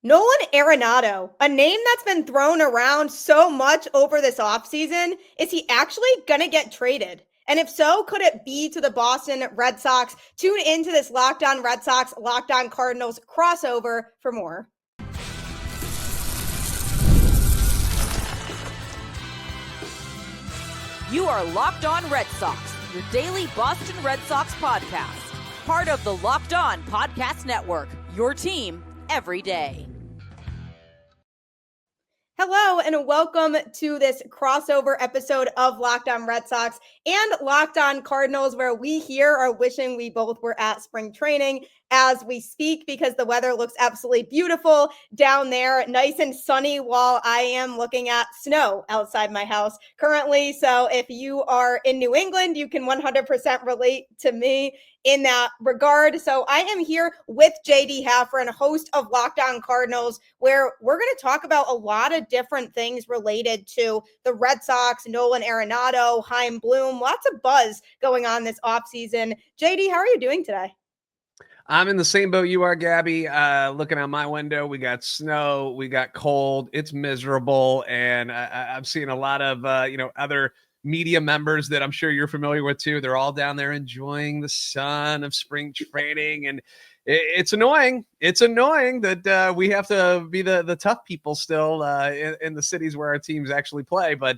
Nolan Arenado, a name that's been thrown around so much over this offseason. Is he actually going to get traded? And if so, could it be to the Boston Red Sox? Tune into this Locked On Red Sox, Locked On Cardinals crossover for more. You are Locked On Red Sox, your daily Boston Red Sox podcast. Part of the Locked On Podcast Network, your team every day. Hello and welcome to this crossover episode of Locked On Red Sox and Locked On Cardinals, where we here are wishing we both were at spring training as we speak, because the weather looks absolutely beautiful down there, nice and sunny, while I am looking at snow outside my house currently. So if you are in New England, you can 100% relate to me in that regard. So I am here with JD Hafron, host of Locked On Cardinals, where we're going to talk about a lot of different things related to the Red Sox, Nolan Arenado, Chaim Bloom, lots of buzz going on this offseason. JD, how are you doing today? I'm in the same boat you are, Gabby. Looking out my window, we got snow, we got cold. It's miserable, and I've seen a lot of other media members that I'm sure you're familiar with too. They're all down there enjoying the sun of spring training, and it's annoying. It's annoying that we have to be the tough people still in the cities where our teams actually play. But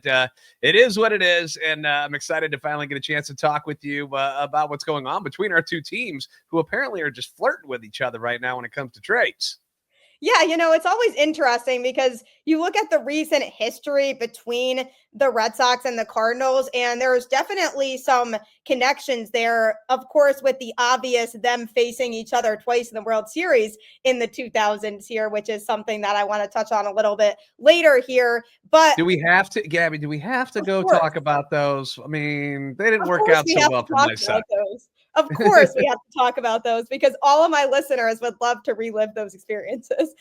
it is what it is, and I'm excited to finally get a chance to talk with you about what's going on between our two teams, who apparently are just flirting with each other right now when it comes to trades. Yeah, it's always interesting because you look at the recent history between the Red Sox and the Cardinals, and there's definitely some connections there, of course, with the obvious them facing each other twice in the World Series in the 2000s here, which is something that I want to touch on a little bit later here. But do we have to, Gabby, talk about those? I mean, they didn't work out so well for my side. Of course, we have to talk about those because all of my listeners would love to relive those experiences.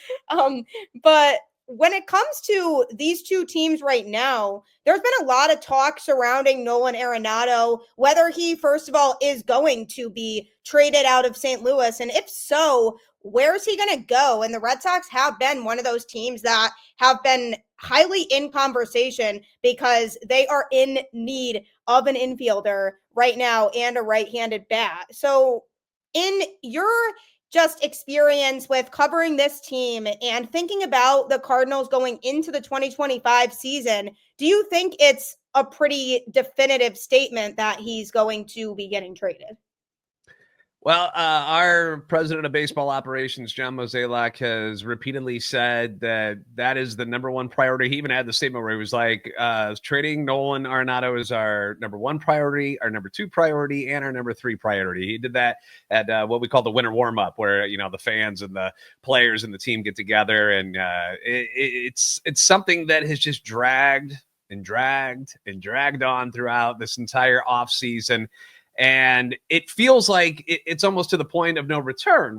But when it comes to these two teams right now, there's been a lot of talk surrounding Nolan Arenado, whether he, first of all, is going to be traded out of St. Louis. And if so, where's he going to go? And the Red Sox have been one of those teams that have been highly in conversation because they are in need of an infielder right now and a right-handed bat. So in your just experience with covering this team and thinking about the Cardinals going into the 2025 season, do you think it's a pretty definitive statement that he's going to be getting traded? Well, our president of baseball operations, John Mozeliak, has repeatedly said that is the number one priority. He even had the statement where he was like, trading Nolan Arenado is our number one priority, our number two priority, and our number three priority. He did that at what we call the winter warm-up, where, the fans and the players and the team get together. And it's something that has just dragged on throughout this entire offseason. And it feels like it's almost to the point of no return,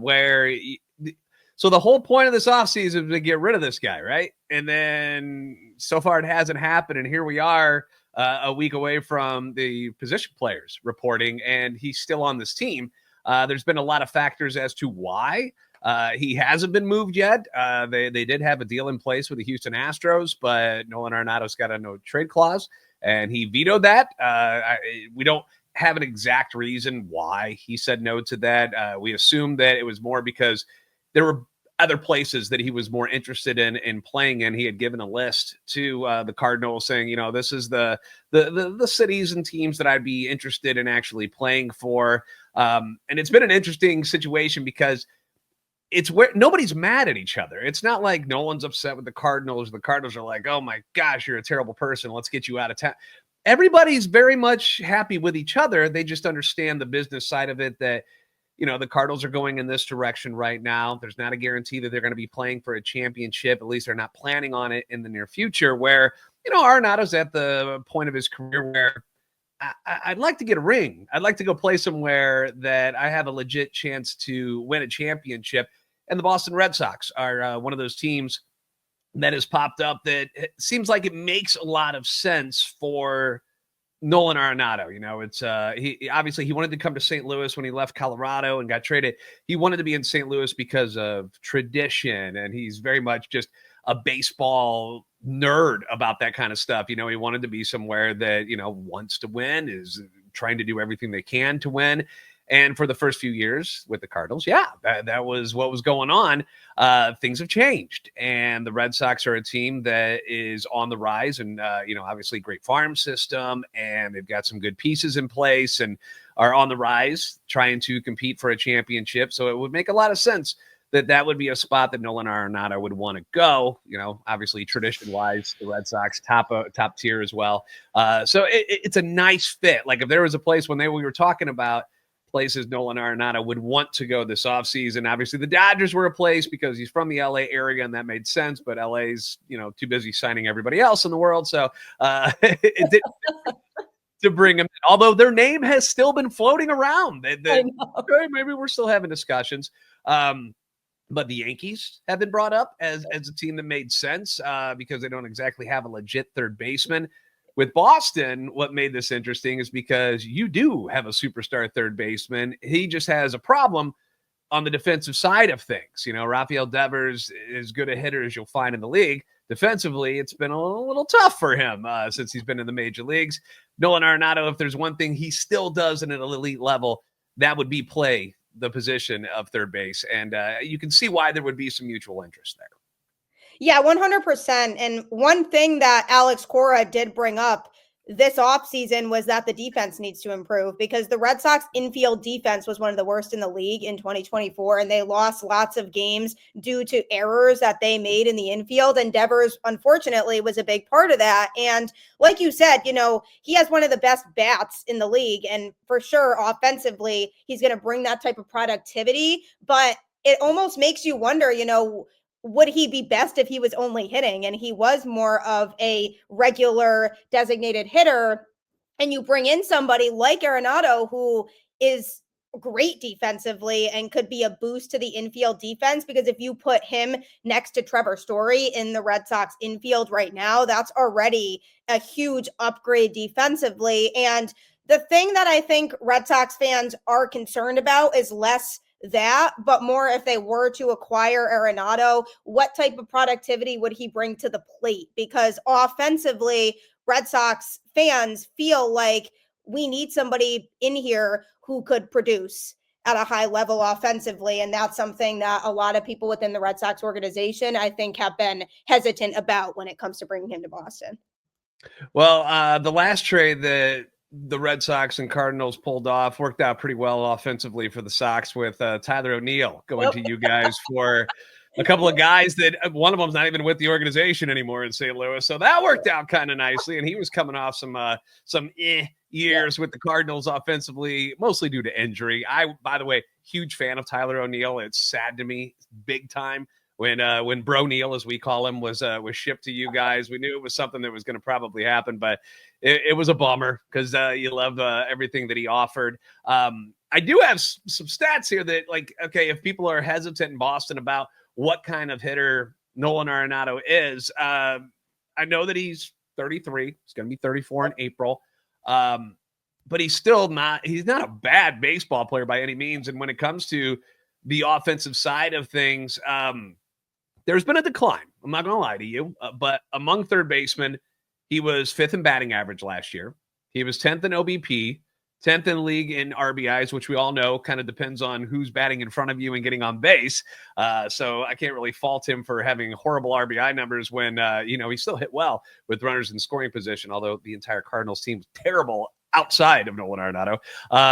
so the whole point of this offseason is to get rid of this guy, right? And then so far it hasn't happened. And here we are a week away from the position players reporting, and he's still on this team. There's been a lot of factors as to why he hasn't been moved yet. They did have a deal in place with the Houston Astros, but Nolan Arenado's got a no trade clause, and he vetoed that. We don't have an exact reason why he said no to that. We assumed that it was more because there were other places that he was more interested in playing in. He had given a list to the Cardinals saying, this is the cities and teams that I'd be interested in actually playing for. And it's been an interesting situation because it's where nobody's mad at each other. It's not like no one's upset with the Cardinals. The Cardinals are like, oh my gosh, you're a terrible person. Let's get you out of town. Everybody's very much happy with each other. They just understand the business side of it, that, the Cardinals are going in this direction right now. There's not a guarantee that they're going to be playing for a championship. At least they're not planning on it in the near future, where, Arenado's at the point of his career where I'd like to get a ring. I'd like to go play somewhere that I have a legit chance to win a championship. And the Boston Red Sox are one of those teams that has popped up that seems like it makes a lot of sense for Nolan Arenado. It's he obviously he wanted to come to St. Louis when he left Colorado and got traded. He wanted to be in St. Louis because of tradition, and he's very much just a baseball nerd about that kind of stuff. He wanted to be somewhere that wants to win, is trying to do everything they can to win. And for the first few years with the Cardinals, that was what was going on. Things have changed, and the Red Sox are a team that is on the rise, and obviously great farm system, and they've got some good pieces in place, and are on the rise, trying to compete for a championship. So it would make a lot of sense that would be a spot that Nolan Arenado would want to go. Obviously tradition-wise, the Red Sox top tier as well. So it's a nice fit. Like if there was a place we were talking about places Nolan Arenado would want to go this offseason. Obviously, the Dodgers were a place because he's from the LA area, and that made sense. But LA's, too busy signing everybody else in the world, so it didn't to bring him in. Although their name has still been floating around. Maybe we're still having discussions. But the Yankees have been brought up as a team that made sense because they don't exactly have a legit third baseman. With Boston, what made this interesting is because you do have a superstar third baseman. He just has a problem on the defensive side of things. Rafael Devers is good a hitter as you'll find in the league. Defensively, it's been a little tough for him since he's been in the major leagues. Nolan Arenado, if there's one thing he still does at an elite level, that would be play the position of third base. And you can see why there would be some mutual interest there. Yeah, 100%. And one thing that Alex Cora did bring up this offseason was that the defense needs to improve because the Red Sox infield defense was one of the worst in the league in 2024, and they lost lots of games due to errors that they made in the infield. And Devers, unfortunately, was a big part of that. And like you said, he has one of the best bats in the league. And for sure, offensively, he's going to bring that type of productivity. But it almost makes you wonder, would he be best if he was only hitting? And he was more of a regular designated hitter. And you bring in somebody like Arenado, who is great defensively and could be a boost to the infield defense, because if you put him next to Trevor Story in the Red Sox infield right now, that's already a huge upgrade defensively. And the thing that I think Red Sox fans are concerned about is less that, but more if they were to acquire Arenado, what type of productivity would he bring to the plate? Because offensively, Red Sox fans feel like we need somebody in here who could produce at a high level offensively. And that's something that a lot of people within the Red Sox organization, I think, have been hesitant about when it comes to bringing him to Boston. Well, the last trade that the Red Sox and Cardinals pulled off worked out pretty well offensively for the Sox with Tyler O'Neill going to you guys for a couple of guys that one of them's not even with the organization anymore in St. Louis. So that worked out kind of nicely. And he was coming off some years with the Cardinals offensively, mostly due to injury. By the way, huge fan of Tyler O'Neill. It's sad to me big time when Bro Neal, as we call him, was shipped to you guys. We knew it was something that was going to probably happen, but it was a bummer because you love everything that he offered. I do have some stats here that, if people are hesitant in Boston about what kind of hitter Nolan Arenado is, I know that he's 33. He's going to be 34 in April. But he's not a bad baseball player by any means. And when it comes to the offensive side of things, there's been a decline. I'm not going to lie to you, but among third basemen, he was 5th in batting average last year. He was 10th in OBP, 10th in league in RBIs, which we all know kind of depends on who's batting in front of you and getting on base. So I can't really fault him for having horrible RBI numbers when, he still hit well with runners in scoring position, although the entire Cardinals team was terrible outside of Nolan Arenado.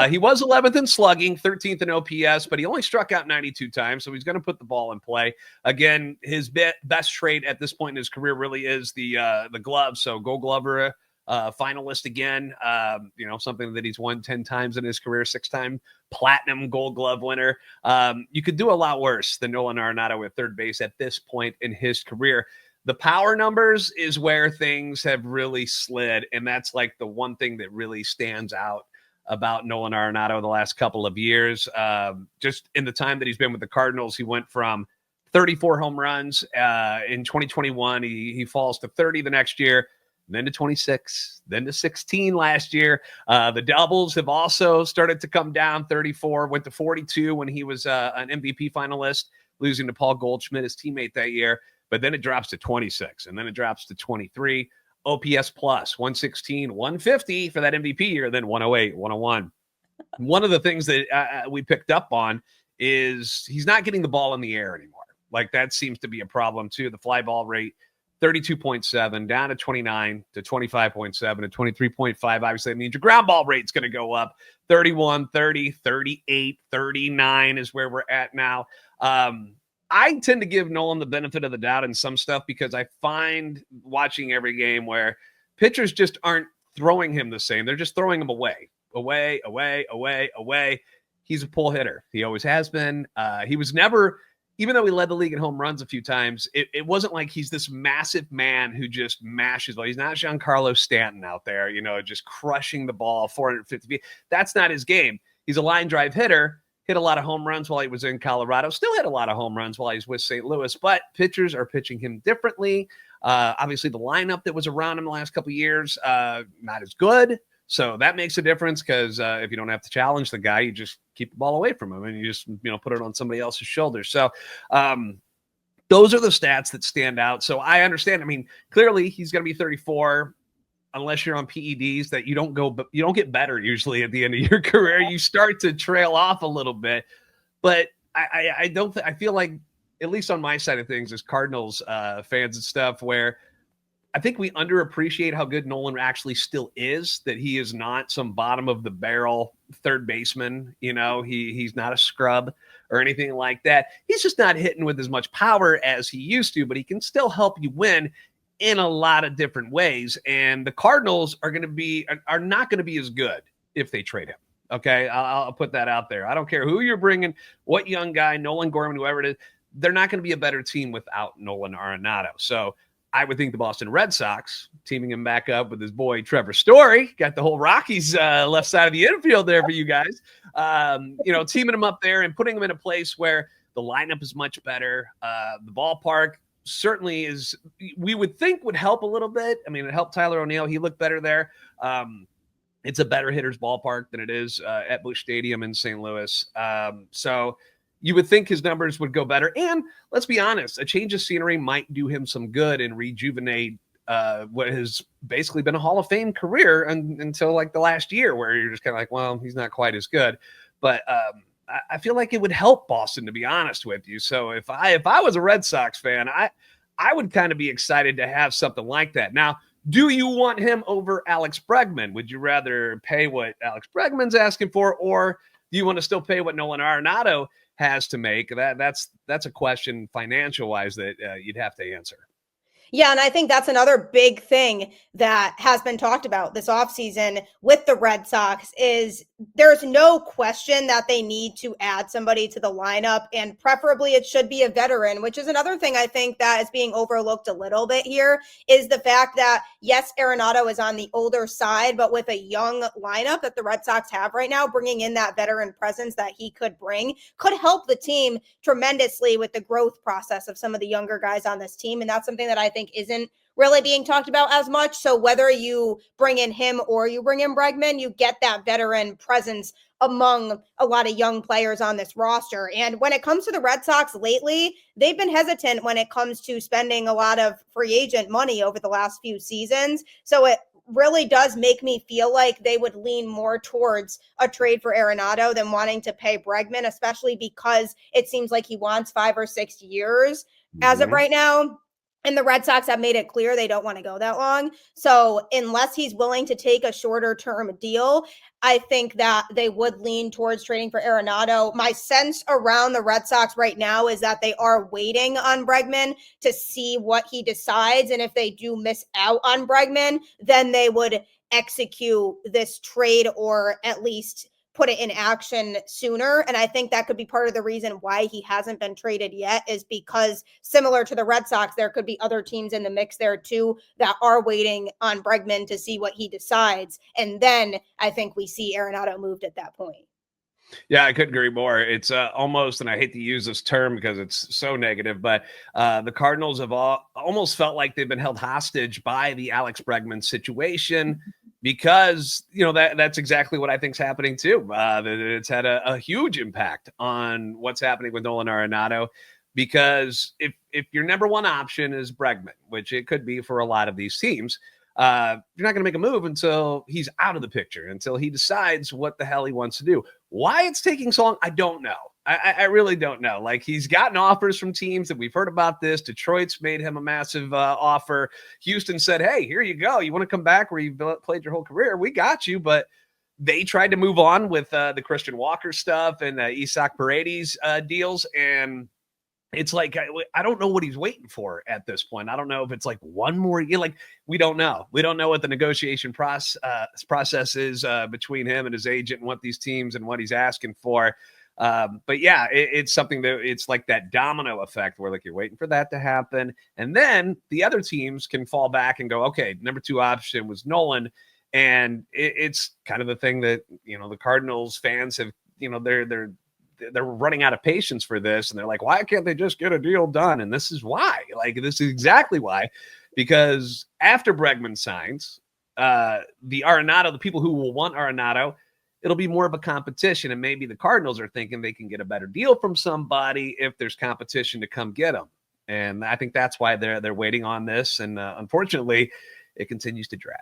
He was 11th in slugging, 13th in OPS, but he only struck out 92 times, so he's going to put the ball in play. Again, his best trait at this point in his career really is the glove, so Gold Glover finalist again, something that he's won 10 times in his career, 6-time platinum Gold Glove winner. You could do a lot worse than Nolan Arenado at third base at this point in his career. The power numbers is where things have really slid, and that's like the one thing that really stands out about Nolan Arenado the last couple of years. Just in the time that he's been with the Cardinals, he went from 34 home runs in 2021. He falls to 30 the next year, then to 26, then to 16 last year. The doubles have also started to come down. 34, went to 42 when he was an MVP finalist, losing to Paul Goldschmidt, his teammate that year. But then it drops to 26, and then it drops to 23. OPS plus 116, 150 for that MVP year, then 108, 101. One of the things that we picked up on is he's not getting the ball in the air anymore. Like, that seems to be a problem too. The fly ball rate, 32.7 down to 29 to 25.7 to 23.5. Obviously, that means your ground ball rate's going to go up. 31, 30, 38, 39 is where we're at now. I tend to give Nolan the benefit of the doubt in some stuff because I find watching every game where pitchers just aren't throwing him the same. They're just throwing him away. He's a pull hitter. He always has been. He was never, even though he led the league in home runs a few times, it wasn't like he's this massive man who just mashes. He's not Giancarlo Stanton out there, just crushing the ball 450 feet. That's not his game. He's a line drive hitter. Hit a lot of home runs while he was in Colorado. Still hit a lot of home runs while he's with St. Louis. But pitchers are pitching him differently. Obviously, the lineup that was around him the last couple of years, not as good. So that makes a difference because if you don't have to challenge the guy, you just keep the ball away from him and you just put it on somebody else's shoulders. So those are the stats that stand out. So I understand. I mean, clearly he's going to be 34. Unless you're on PEDs, that you don't get better usually at the end of your career. You start to trail off a little bit. But I feel like, at least on my side of things as Cardinals fans and stuff, where I think we underappreciate how good Nolan actually still is, that he is not some bottom of the barrel third baseman. He's not a scrub or anything like that. He's just not hitting with as much power as he used to, but he can still help you win in a lot of different ways. And the Cardinals are not going to be as good if they trade him. Okay. I'll put that out there. I don't care who you're bringing, what young guy, Nolan Gorman, whoever it is, they're not going to be a better team without Nolan Arenado. So I would think the Boston Red Sox, teaming him back up with his boy Trevor Story, got the whole Rockies left side of the infield there for you guys, teaming him up there and putting him in a place where the lineup is much better. The ballpark certainly we would think would help a little bit. I mean, it helped Tyler O'Neill. He looked better there. It's a better hitter's ballpark than it is at Busch Stadium in St. Louis. So you would think his numbers would go better. And let's be honest, a change of scenery might do him some good and rejuvenate what has basically been a Hall of Fame career until like the last year, where you're just kind of like, well, he's not quite as good. But I feel like it would help Boston, to be honest with you. So if I was a Red Sox fan, I would kind of be excited to have something like that. Now, do you want him over Alex Bregman? Would you rather pay what Alex Bregman's asking for, or do you want to still pay what Nolan Arenado has to make? That's a question financial wise that you'd have to answer. Yeah, and I think that's another big thing that has been talked about this offseason with the Red Sox is there's no question that they need to add somebody to the lineup, and preferably it should be a veteran, which is another thing I think that is being overlooked a little bit here, is the fact that, yes, Arenado is on the older side, but with a young lineup that the Red Sox have right now, bringing in that veteran presence that he could bring could help the team tremendously with the growth process of some of the younger guys on this team, and that's something that I think isn't really being talked about as much. So whether you bring in him or you bring in Bregman, you get that veteran presence among a lot of young players on this roster. And when it comes to the Red Sox lately, they've been hesitant when it comes to spending a lot of free agent money over the last few seasons. So it really does make me feel like they would lean more towards a trade for Arenado than wanting to pay Bregman, especially because it seems like he wants 5 or 6 years as of right now. And the Red Sox have made it clear they don't want to go that long. So unless he's willing to take a shorter term deal, I think that they would lean towards trading for Arenado. My sense around the Red Sox right now is that they are waiting on Bregman to see what he decides. And if they do miss out on Bregman, then they would execute this trade or at least put it in action sooner. And I think that could be part of the reason why he hasn't been traded yet, is because similar to the Red Sox, there could be other teams in the mix there too that are waiting on Bregman to see what he decides. And then I think we see Arenado moved at that point. Yeah, I couldn't agree more. It's almost, and I hate to use this term because it's so negative, but the Cardinals have almost felt like they've been held hostage by the Alex Bregman situation because, that's exactly what I think is happening too. It's had a huge impact on what's happening with Nolan Arenado because if your number one option is Bregman, which it could be for a lot of these teams, you're not going to make a move until he's out of the picture, until he decides what the hell he wants to do. Why it's taking so long, I don't know. I really don't know. Like, he's gotten offers from teams that we've heard about this. Detroit's made him a massive offer. Houston said, hey, here you go. You want to come back where you've played your whole career? We got you. But they tried to move on with the Christian Walker stuff and Isaac Paredes deals. And it's like, I don't know what he's waiting for at this point. I don't know if it's like one more year. Like, we don't know. We don't know what the negotiation process is between him and his agent and what these teams and what he's asking for. But yeah, it's something that it's like that domino effect where like you're waiting for that to happen. And then the other teams can fall back and go, okay, number two option was Nolan. And it's kind of the thing that, the Cardinals fans have, they're running out of patience for this. And they're like, why can't they just get a deal done? And this is why. Like, this is exactly why. Because after Bregman signs, the Arenado, the people who will want Arenado, it'll be more of a competition. And maybe the Cardinals are thinking they can get a better deal from somebody if there's competition to come get them. And I think that's why they're waiting on this. And unfortunately, it continues to drag.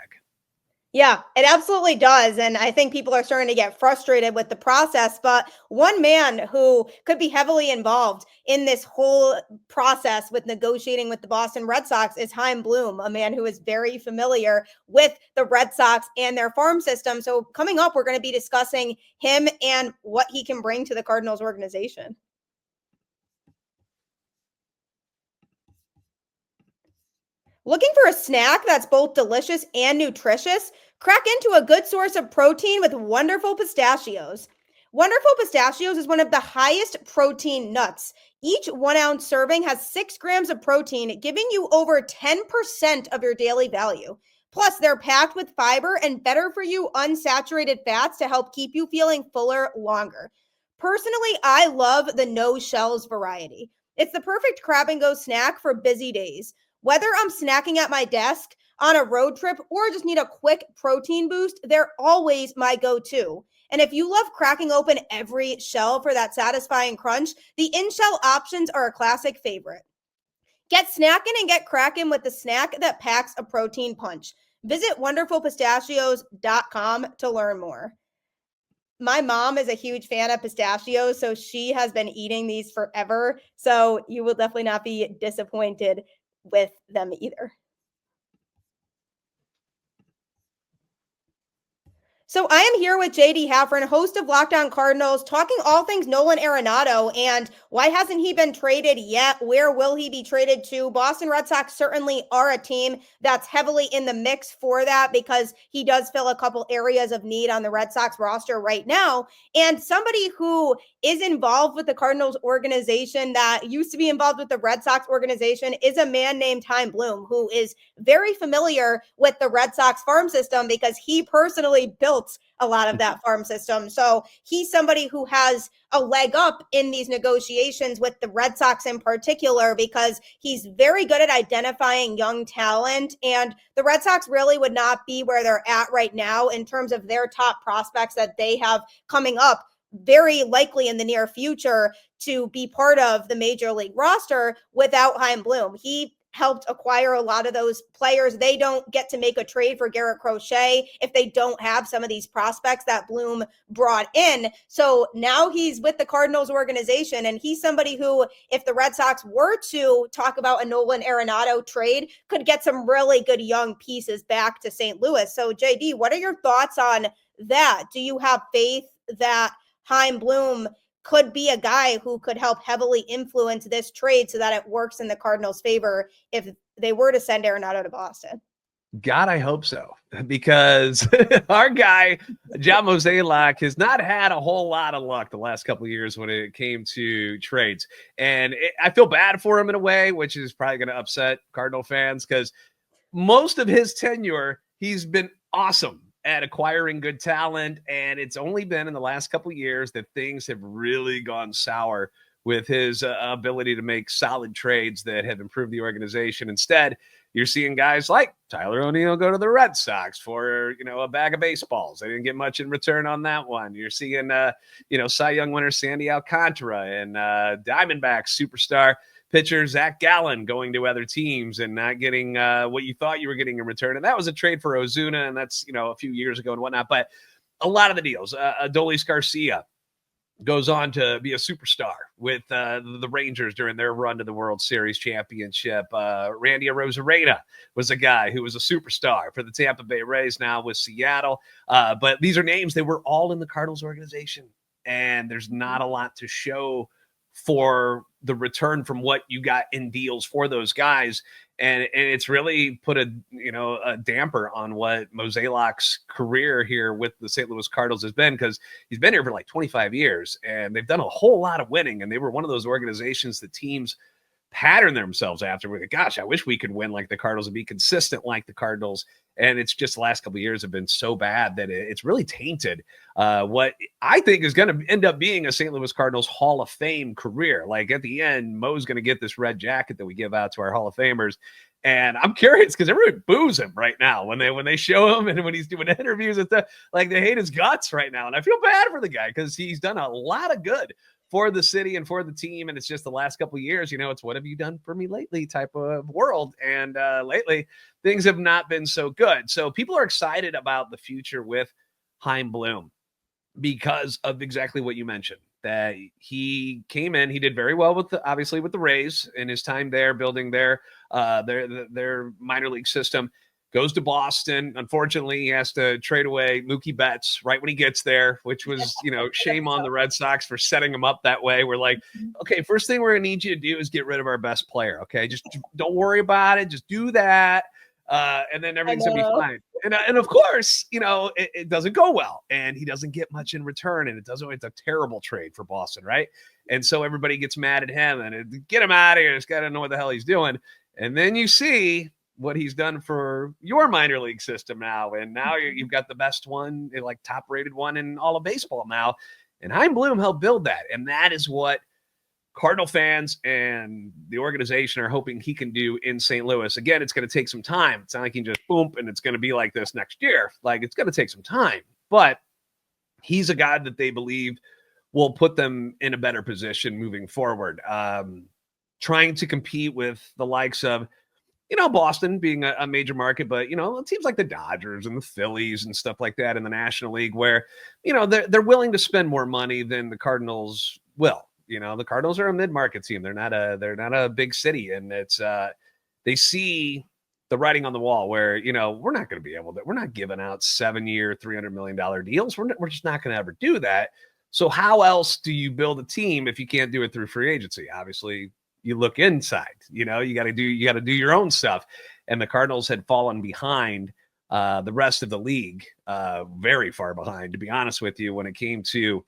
Yeah, it absolutely does. And I think people are starting to get frustrated with the process. But one man who could be heavily involved in this whole process with negotiating with the Boston Red Sox is Chaim Bloom, a man who is very familiar with the Red Sox and their farm system. So coming up, we're going to be discussing him and what he can bring to the Cardinals organization. Looking for a snack that's both delicious and nutritious? Crack into a good source of protein with Wonderful Pistachios. Wonderful Pistachios is one of the highest protein nuts. Each 1 ounce serving has 6 grams of protein, giving you over 10% of your daily value. Plus, they're packed with fiber and better for you unsaturated fats to help keep you feeling fuller longer. Personally, I love the no shells variety. It's the perfect grab and go snack for busy days. Whether I'm snacking at my desk, on a road trip, or just need a quick protein boost, they're always my go-to. And if you love cracking open every shell for that satisfying crunch, the in-shell options are a classic favorite. Get snackin' and get crackin' with the snack that packs a protein punch. Visit wonderfulpistachios.com to learn more. My mom is a huge fan of pistachios, so she has been eating these forever. So you will definitely not be disappointed with them either. So I am here with JD Hafron, host of Locked On Cardinals, talking all things Nolan Arenado and why hasn't he been traded yet? Where will he be traded to? Boston Red Sox certainly are a team that's heavily in the mix for that because he does fill a couple areas of need on the Red Sox roster right now. And somebody who is involved with the Cardinals organization that used to be involved with the Red Sox organization is a man named Chaim Bloom, who is very familiar with the Red Sox farm system because he personally built a lot of that farm system. So he's somebody who has a leg up in these negotiations with the Red Sox in particular because he's very good at identifying young talent. And the Red Sox really would not be where they're at right now in terms of their top prospects that they have coming up very likely in the near future to be part of the major league roster without Chaim Bloom. He helped acquire a lot of those players. They don't get to make a trade for Garrett Crochet if they don't have some of these prospects that Bloom brought in. So now he's with the Cardinals organization, and he's somebody who, if the Red Sox were to talk about a Nolan Arenado trade, could get some really good young pieces back to St. Louis. So JD, what are your thoughts on that? Do you have faith that Chaim Bloom could be a guy who could help heavily influence this trade so that it works in the Cardinals' favor if they were to send Arenado to Boston? God, I hope so, because our guy, John Mozeliak, has not had a whole lot of luck the last couple of years when it came to trades. And I feel bad for him in a way, which is probably going to upset Cardinal fans, because most of his tenure, he's been awesome at acquiring good talent, and it's only been in the last couple of years that things have really gone sour with his ability to make solid trades that have improved the organization. Instead, you're seeing guys like Tyler O'Neill go to the Red Sox for, a bag of baseballs. They didn't get much in return on that one. You're seeing, Cy Young winner Sandy Alcantara and Diamondbacks superstar pitcher Zach Gallen going to other teams and not getting what you thought you were getting in return. And that was a trade for Ozuna, and that's, a few years ago and whatnot. But a lot of the deals, Adolis Garcia goes on to be a superstar with the Rangers during their run to the World Series championship. Randy Arozarena was a guy who was a superstar for the Tampa Bay Rays, now with Seattle. But these are names that were all in the Cardinals organization, and there's not a lot to show for the return from what you got in deals for those guys. And it's really put a damper on what Mozeliak's career here with the St. Louis Cardinals has been, because he's been here for like 25 years and they've done a whole lot of winning. And they were one of those organizations that teams pattern themselves after. With, gosh, I wish we could win like the Cardinals and be consistent like the Cardinals. And it's just the last couple of years have been so bad that it's really tainted what I think is going to end up being a St. Louis Cardinals Hall of Fame career. Like at the end, Mo's going to get this red jacket that we give out to our Hall of Famers. And I'm curious because everybody boos him right now when they show him and when he's doing interviews and stuff. Like they hate his guts right now. And I feel bad for the guy because he's done a lot of good for the city and for the team. And it's just the last couple of years, it's what have you done for me lately type of world. And lately things have not been so good. So people are excited about the future with Chaim Bloom because of exactly what you mentioned, that he came in, he did very well with obviously with the Rays in his time there, building their minor league system. Goes to Boston. Unfortunately, he has to trade away Mookie Betts right when he gets there, which was, shame on the Red Sox for setting him up that way. We're like, okay, first thing we're going to need you to do is get rid of our best player. Okay, just don't worry about it. Just do that. And then everything's going to be fine. And of course, it doesn't go well. And he doesn't get much in return. And it's a terrible trade for Boston, right? And so everybody gets mad at him and get him out of here. This guy doesn't know what the hell he's doing. And then you see what he's done for your minor league system now. And now you've got the best one, like top rated one in all of baseball now. And Chaim Bloom helped build that. And that is what Cardinal fans and the organization are hoping he can do in St. Louis. Again, it's going to take some time. It's not like he can just boom and it's going to be like this next year. Like it's going to take some time, but he's a guy that they believe will put them in a better position moving forward. Trying to compete with the likes of, Boston being a major market, but, it seems like the Dodgers and the Phillies and stuff like that in the National League where, they're willing to spend more money than the Cardinals will. The Cardinals are a mid-market team. They're not a big city. And it's, they see the writing on the wall where, we're not going to be able to, we're not giving out 7-year, $300 million deals. We're just not going to ever do that. So how else do you build a team if you can't do it through free agency? Obviously, you look inside, you got to do your own stuff. And the Cardinals had fallen behind the rest of the league, very far behind, to be honest with you, when it came to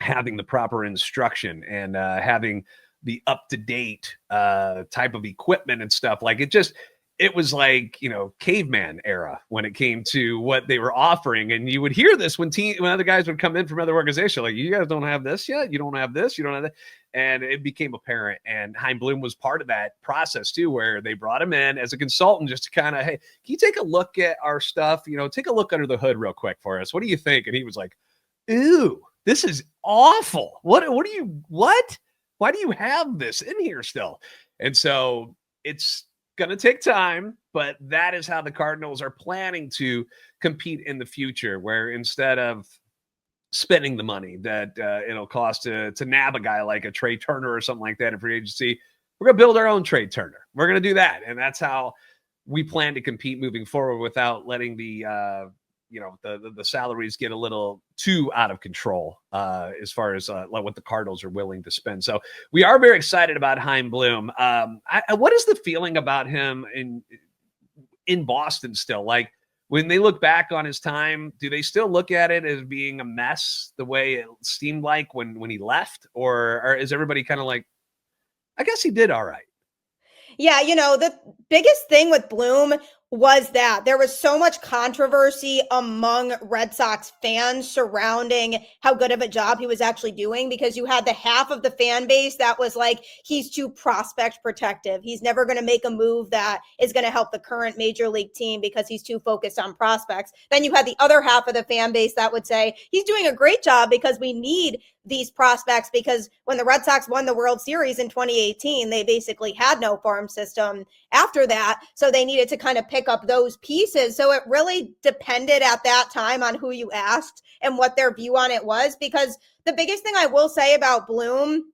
having the proper instruction and having the up-to-date type of equipment and stuff. Like it was like, caveman era when it came to what they were offering. And you would hear this when other guys would come in from other organizations, like, you guys don't have this yet. You don't have this. You don't have that. And it became apparent. And Chaim Bloom was part of that process too, where they brought him in as a consultant just to kind of, hey, can you take a look at our stuff? Take a look under the hood real quick for us. What do you think? And he was like, ooh, this is awful. What? Why do you have this in here still? And so it's going to take time, but that is how the Cardinals are planning to compete in the future, where instead of spending the money that it'll cost to nab a guy like a Trey Turner or something like that in free agency, we're going to build our own Trey Turner. We're going to do that. And that's how we plan to compete moving forward without letting the salaries get a little too out of control as far as like what the Cardinals are willing to spend. So we are very excited about Chaim Bloom. What is the feeling about him in Boston still? Like when they look back on his time, do they still look at it as being a mess the way it seemed like when he left? Or is everybody kind of like, I guess he did all right? Yeah, the biggest thing with Bloom was that there was so much controversy among Red Sox fans surrounding how good of a job he was actually doing, because you had the half of the fan base that was like, he's too prospect protective. He's never going to make a move that is going to help the current major league team because he's too focused on prospects. Then you had the other half of the fan base that would say he's doing a great job because we need these prospects, because when the Red Sox won the World Series in 2018, they basically had no farm system after that. So they needed to kind of pick up those pieces. So it really depended at that time on who you asked and what their view on it was, because the biggest thing I will say about Bloom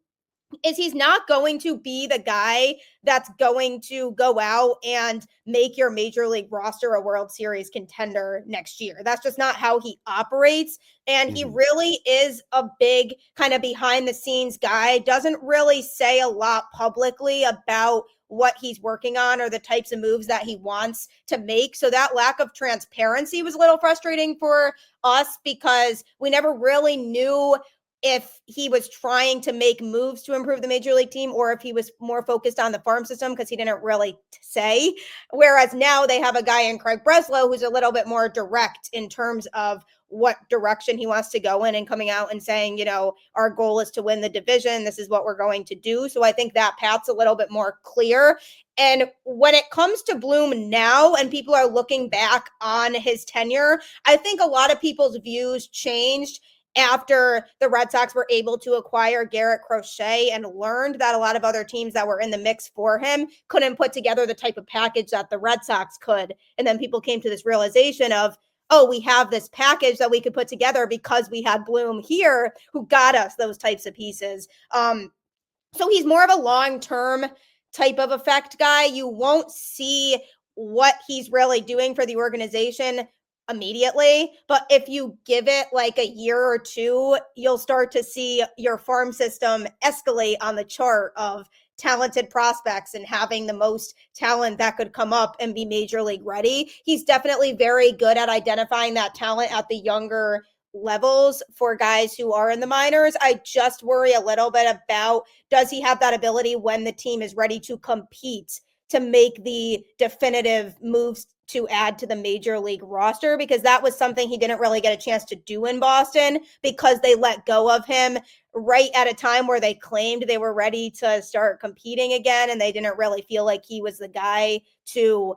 is he's not going to be the guy that's going to go out and make your major league roster a World Series contender next year. That's just not how he operates. And he really is a big kind of behind the scenes guy, doesn't really say a lot publicly about what he's working on or the types of moves that he wants to make. So that lack of transparency was a little frustrating for us, because we never really knew if he was trying to make moves to improve the major league team or if he was more focused on the farm system, because he didn't really say. Whereas now they have a guy in Craig Breslow who's a little bit more direct in terms of what direction he wants to go in, and coming out and saying, you know, our goal is to win the division. This is what we're going to do. So I think that path's a little bit more clear. And when it comes to Bloom now, and people are looking back on his tenure, I think a lot of people's views changed after the Red Sox were able to acquire Garrett Crochet and learned that a lot of other teams that were in the mix for him couldn't put together the type of package that the Red Sox could. And then people came to this realization of, oh, we have this package that we could put together because we had Bloom here who got us those types of pieces. So he's more of a long-term type of effect guy. You won't see what he's really doing for the organization immediately, but if you give it like a year or two, you'll start to see your farm system escalate on the chart of talented prospects and having the most talent that could come up and be major league ready. He's definitely very good at identifying that talent at the younger levels for guys who are in the minors. I just worry a little bit about, does he have that ability when the team is ready to compete to make the definitive moves to add to the major league roster, because that was something he didn't really get a chance to do in Boston because they let go of him right at a time where they claimed they were ready to start competing again. And they didn't really feel like he was the guy to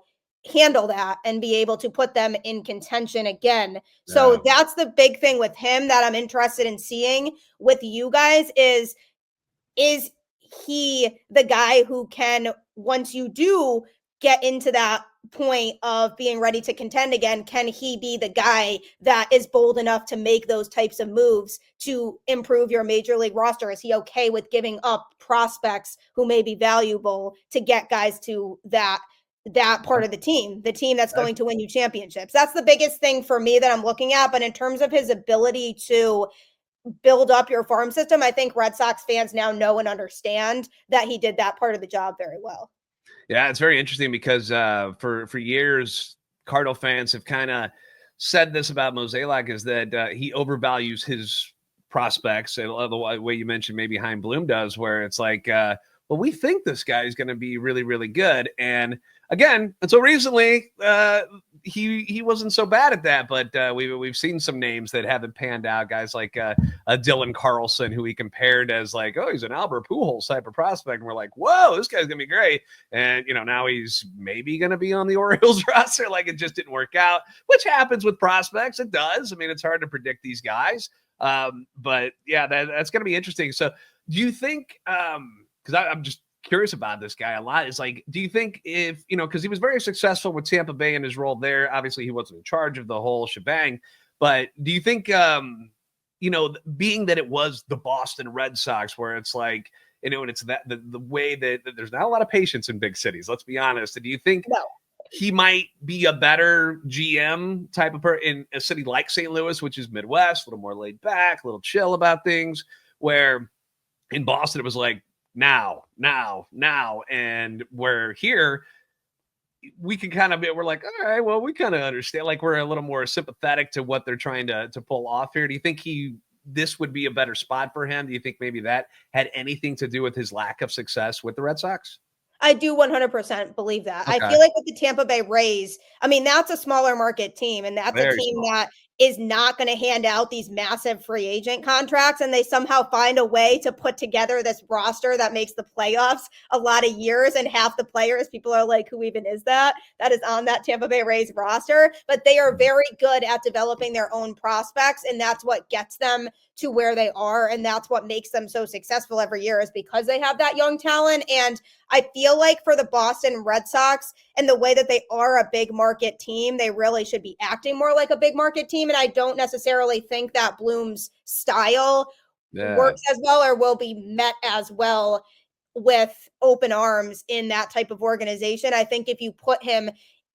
handle that and be able to put them in contention again. So that's the big thing with him that I'm interested in seeing with you guys is he the guy who can, once you do get into that point of being ready to contend again, can he be the guy that is bold enough to make those types of moves to improve your major league roster? Is he okay with giving up prospects who may be valuable to get guys to that part of the team that's going to win you championships? That's the biggest thing for me that I'm looking at. But in terms of his ability to build up your farm system, I think Red Sox fans now know and understand that he did that part of the job very well. Yeah, it's very interesting because for years, Cardinal fans have kind of said this about Mozeliak, is that he overvalues his prospects. And the way you mentioned, maybe Chaim Bloom does, where it's like, well, we think this guy is going to be really, really good. And again, until recently, he wasn't so bad at that. But we've seen some names that haven't panned out. Guys like Dylan Carlson, who he compared as like, oh, he's an Albert Pujols type of prospect. And we're like, whoa, this guy's gonna be great. And now he's maybe gonna be on the Orioles roster. Like, it just didn't work out, which happens with prospects. It does. I mean, it's hard to predict these guys. But yeah, that's gonna be interesting. So, do you think? Because I'm just curious about this guy a lot, is like, do you think if, because he was very successful with Tampa Bay in his role there, obviously he wasn't in charge of the whole shebang, but do you think, being that it was the Boston Red Sox, where it's like, and it's that the way that there's not a lot of patience in big cities, let's be honest. Do you think he might be a better GM type of person in a city like St. Louis, which is Midwest, a little more laid back, a little chill about things, where in Boston it was like, now, and we're here, we can kind of we're like, all right, well, we kind of understand, like, we're a little more sympathetic to what they're trying to pull off here. Do you think this would be a better spot for him? Do you think maybe that had anything to do with his lack of success with the Red Sox? I do 100% believe that. I Okay. feel like with the Tampa Bay Rays, I mean, that's a smaller market team, and that's Very a team small. that is not going to hand out these massive free agent contracts, and they somehow find a way to put together this roster that makes the playoffs a lot of years, and half the players, people are like, who even is that is on that Tampa Bay Rays roster? But they are very good at developing their own prospects, and that's what gets them to where they are, and that's what makes them so successful every year, is because they have that young talent. And I feel like for the Boston Red Sox and the way that they are a big market team, they really should be acting more like a big market team. And I don't necessarily think that Bloom's style works as well or will be met as well with open arms in that type of organization. I think if you put him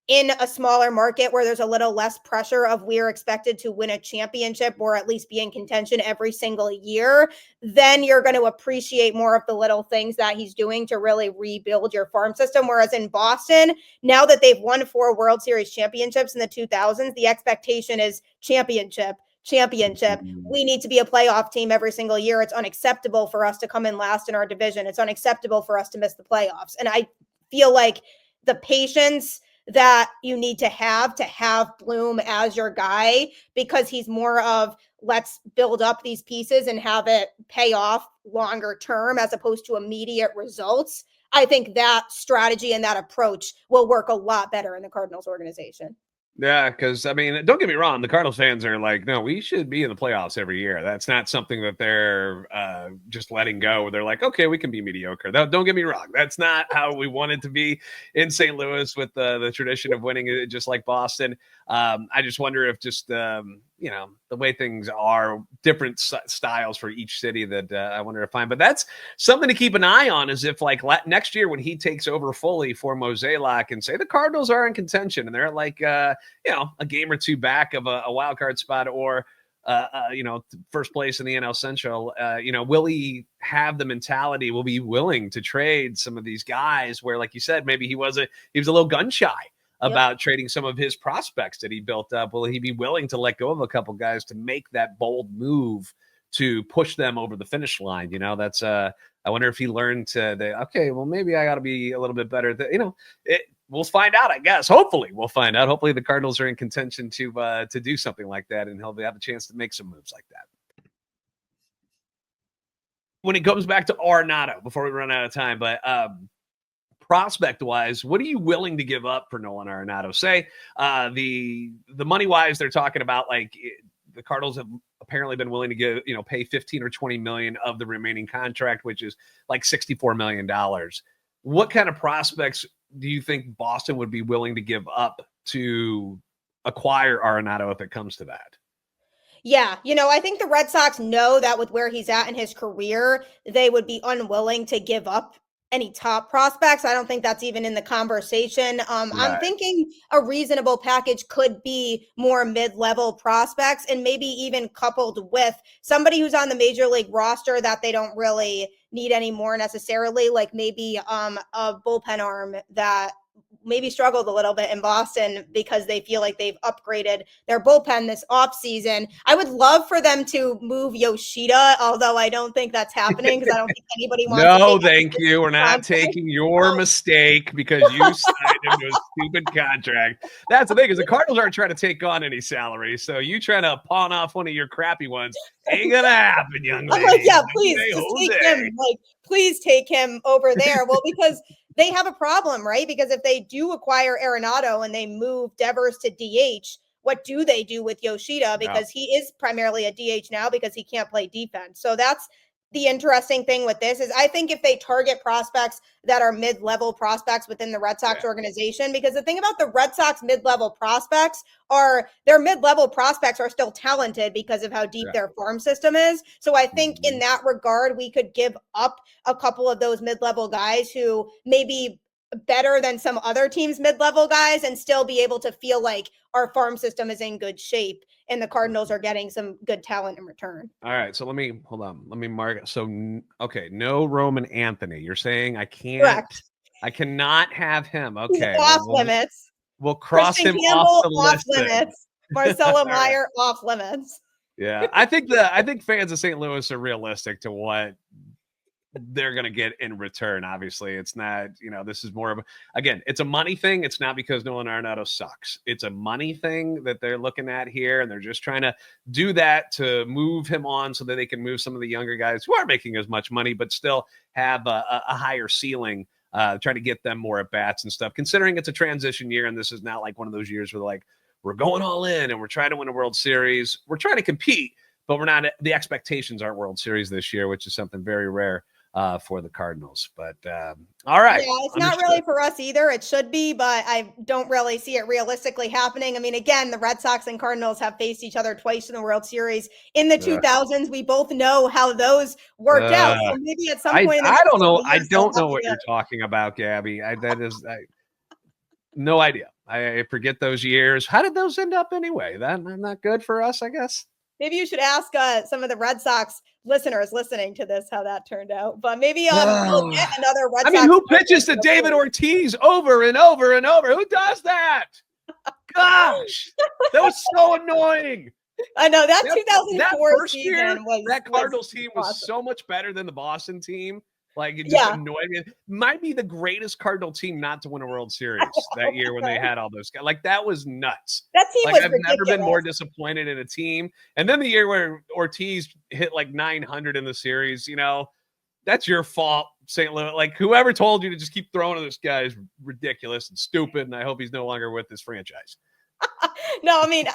in a smaller market where there's a little less pressure of we're expected to win a championship or at least be in contention every single year, then you're going to appreciate more of the little things that he's doing to really rebuild your farm system. Whereas in Boston, now that they've won 4 World Series championships in the 2000s, the expectation is championship. We need to be a playoff team every single year. It's unacceptable for us to come in last in our division. It's unacceptable for us to miss the playoffs. And I feel like the patience that you need to have Bloom as your guy, because he's more of let's build up these pieces and have it pay off longer term as opposed to immediate results. I think that strategy and that approach will work a lot better in the Cardinals organization. Yeah, because I mean, don't get me wrong, the Cardinals fans are like, no, we should be in the playoffs every year. That's not something that they're just letting go. They're like, okay, we can be mediocre. Don't get me wrong, that's not how we want it to be in St. Louis with the tradition of winning, just like Boston. I just wonder if just the way things are, different styles for each city that I wonder to find. But that's something to keep an eye on, is if like next year when he takes over fully for Mozeliak and say the Cardinals are in contention and they're like, a game or two back of a wild card spot or, first place in the NL Central, will he have the mentality, will be willing to trade some of these guys where, like you said, maybe he was a little gun shy about trading some of his prospects that he built up? Will he be willing to let go of a couple guys to make that bold move to push them over the finish line? That's I wonder if he learned okay, well, maybe I got to be a little bit better. We'll find out, I guess. Hopefully we'll find out. Hopefully the Cardinals are in contention to do something like that, and he'll have a chance to make some moves like that. When it comes back to Arenado, before we run out of time, but prospect wise, what are you willing to give up for Nolan Arenado? Say the money wise, they're talking about like the Cardinals have apparently been willing to pay 15 or 20 million of the remaining contract, which is like $64 million. What kind of prospects do you think Boston would be willing to give up to acquire Arenado if it comes to that? Yeah, I think the Red Sox know that with where he's at in his career, they would be unwilling to give up any top prospects. I don't think that's even in the conversation. Right. I'm thinking a reasonable package could be more mid-level prospects, and maybe even coupled with somebody who's on the major league roster that they don't really need anymore necessarily, like maybe a bullpen arm that maybe struggled a little bit in Boston because they feel like they've upgraded their bullpen this offseason. I would love for them to move Yoshida, although I don't think that's happening because I don't think anybody wants to. No, thank you. We're not taking your mistake because you signed him to a stupid contract. That's the thing, is the Cardinals aren't trying to take on any salary. So you trying to pawn off one of your crappy ones ain't gonna happen, young lady. I'm like, yeah, please take him. Like, please take him over there. Well, because they have a problem, right? Because if they do acquire Arenado and they move Devers to DH, what do they do with Yoshida? Because he is primarily a DH now because he can't play defense. So that's the interesting thing with this, is I think if they target prospects that are mid-level prospects within the Red Sox organization, because the thing about the Red Sox mid-level prospects are their mid-level prospects are still talented because of how deep their farm system is. So I think in that regard, we could give up a couple of those mid-level guys who may be better than some other teams' mid-level guys and still be able to feel like our farm system is in good shape and the Cardinals are getting some good talent in return. All right, so let me mark it. So okay, no Roman Anthony. You're saying I can't. Correct. I cannot have him. Okay, he's off limits. We'll cross Christian him Campbell, off the off list. limits. Marcelo Meyer, off limits. Yeah, I think fans of St. Louis are realistic to what they're going to get in return. Obviously, it's not, this is more of again, it's a money thing. It's not because Nolan Arenado sucks. It's a money thing that they're looking at here, and they're just trying to do that to move him on so that they can move some of the younger guys who aren't making as much money, but still have a higher ceiling, trying to get them more at bats and stuff, considering it's a transition year. And this is not like one of those years where like, we're going all in and we're trying to win a World Series. We're trying to compete, but we're not, the expectations aren't World Series this year, which is something very rare for the Cardinals. But all right. Yeah, it's not really for us either. It should be, but I don't really see it realistically happening. I mean, again, the Red Sox and Cardinals have faced each other twice in the World Series in the 2000s. We both know how those worked out. So maybe at some point, I don't know. I don't know what you're talking about, Gabby. No idea. I forget those years. How did those end up anyway? That not good for us, I guess. Maybe you should ask some of the Red Sox listeners listening to this how that turned out. But maybe we'll get another Red Sox. Who pitches to David Ortiz over and over and over? Who does that? Gosh, that was so annoying. I know that 2004 season year, that Cardinals team was awesome. So much better than the Boston team. Like, it just annoyed me. Might be the greatest Cardinal team not to win a World Series that year when they had all those guys. Like, that was nuts. That team was I've ridiculous. never been more disappointed in a team. And then the year where Ortiz hit like 900 in the series, that's your fault, St. Louis. Like, whoever told you to just keep throwing to this guy is ridiculous and stupid, and I hope he's no longer with this franchise. No, I mean,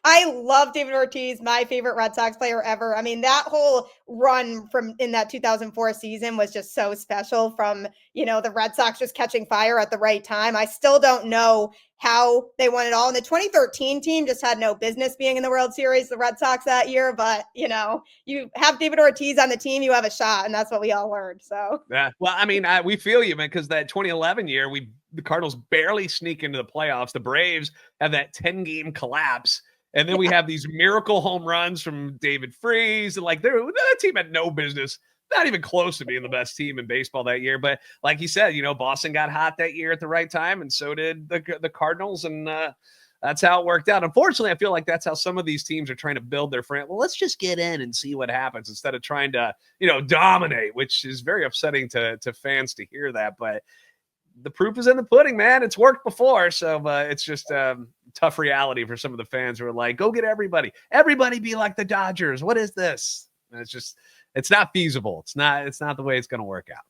I love David Ortiz, my favorite Red Sox player ever. I mean, that whole run from in that 2004 season was just so special from, the Red Sox just catching fire at the right time. I still don't know how they won it all. And the 2013 team just had no business being in the World Series, the Red Sox that year. But, you have David Ortiz on the team, you have a shot. And that's what we all learned. So, yeah, well, I mean, we feel you, man, because that 2011 year, the Cardinals barely sneak into the playoffs. The Braves have that 10-game collapse. And then we have these miracle home runs from David Freese. And that team had no business, not even close to being the best team in baseball that year. But like you said, Boston got hot that year at the right time. And so did the Cardinals. And that's how it worked out. Unfortunately, I feel like that's how some of these teams are trying to build their franchise. Well, let's just get in and see what happens instead of trying to, dominate, which is very upsetting to fans to hear that. But the proof is in the pudding, man. It's worked before. So it's just tough reality for some of the fans who are like, go get everybody be like the Dodgers. What is this? And it's not feasible. It's not the way it's going to work out.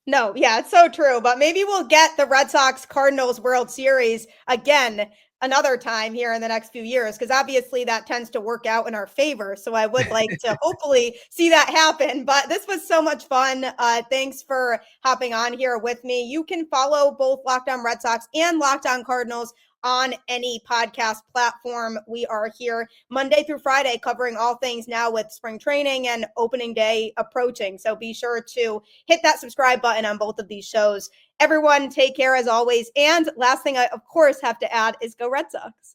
No, yeah, it's so true. But maybe we'll get the Red Sox Cardinals World Series again another time here in the next few years, because obviously that tends to work out in our favor. So I would like to hopefully see that happen. But this was so much fun. Thanks for hopping on here with me. You can follow both Locked On Red Sox and Locked On Cardinals on any podcast platform. We are here Monday through Friday covering all things now with spring training and opening day approaching. So be sure to hit that subscribe button on both of these shows. Everyone, take care as always. And last thing I, of course, have to add is go Red Sox.